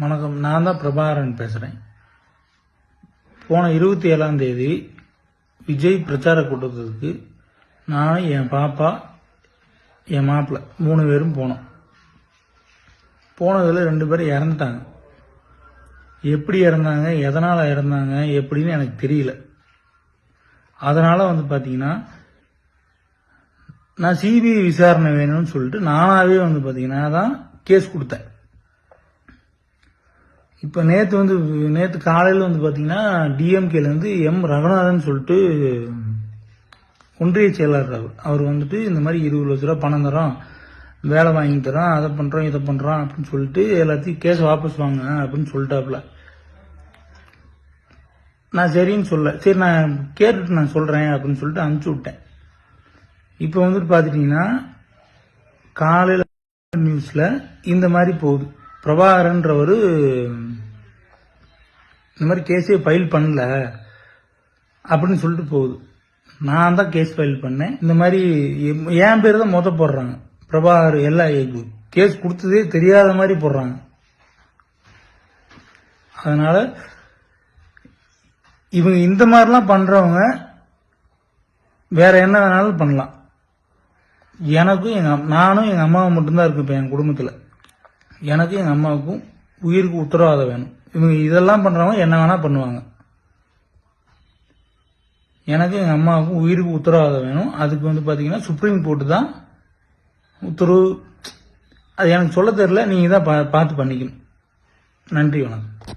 வணக்கம். நான் தான் பிரபாகரன் பேசுகிறேன். போன 27ஆம் தேதி விஜய் பிரச்சார கூட்டத்துக்கு நான், என் பாப்பா, என் மாப்பிள்ளை 3 பேரும் போனோம். போனதில் 2 பேர் இறந்துட்டாங்க. எப்படி இறந்தாங்க, எதனால் இறந்தாங்க எப்படின்னு எனக்கு தெரியல. அதனால் பார்த்தீங்கன்னா நான் சிபிஐ விசாரணை வேணும்னு சொல்லிட்டு நானாகவே பார்த்தீங்கன்னா தான் கேஸ் கொடுத்தேன். இப்போ நேற்று காலையில் பார்த்தீங்கன்னா டிஎம்கேலேருந்து எம் ரகுநாதன் சொல்லிட்டு ஒன்றிய செயலாளர் அவர் இந்த மாதிரி 20 லட்ச ரூபா பணம் தரோம், வேலை வாங்கி தரோம், அதை பண்ணுறோம் இதை பண்ணுறோம் அப்படின்னு சொல்லிட்டு எல்லாத்தையும் கேஸ் வாபஸ் வாங்க அப்படின்னு சொல்லிட்டாப்புல. நான் சரின்னு சரி நான் கேட்டுட்டு நான் சொல்கிறேன் அப்படின்னு சொல்லிட்டு அனுப்பிச்சி விட்டேன். இப்போ பார்த்துட்டிங்கன்னா காலையில் நியூஸில் இந்த மாதிரி போகுது. பிரபாகரன்றவர் இந்த மாதிரி கேஸே ஃபைல் பண்ணல அப்படின்னு சொல்லிட்டு போகுது. நான் தான் கேஸ் ஃபைல் பண்ணேன். இந்த மாதிரி என் பேர் தான் போடுறாங்க. பிரபாகர் எல்லாம் கேஸ் கொடுத்ததே தெரியாத மாதிரி போடுறாங்க. அதனால இவங்க இந்த மாதிரிலாம் பண்றவங்க வேற என்ன வேணாலும் பண்ணலாம். நானும் எங்க அம்மாவும் மட்டும்தான் இருக்கு இப்ப என் குடும்பத்துல. எனக்கு எங்க அம்மாவுக்கும் உயிருக்கு உத்தரவாதம் வேணும். இவங்க இதெல்லாம் பண்றவங்க என்ன வேணா பண்ணுவாங்க. எனக்கு எங்க அம்மாவுக்கும் உயிருக்கு உத்தரவாதம் வேணும். அதுக்கு பாத்தீங்கன்னா சுப்ரீம் கோர்ட் தான் உத்தரவு. அது எனக்கு சொல்ல தெரியல, நீங்க தான் பார்த்து பண்ணிக்கணும். நன்றி, வணக்கம்.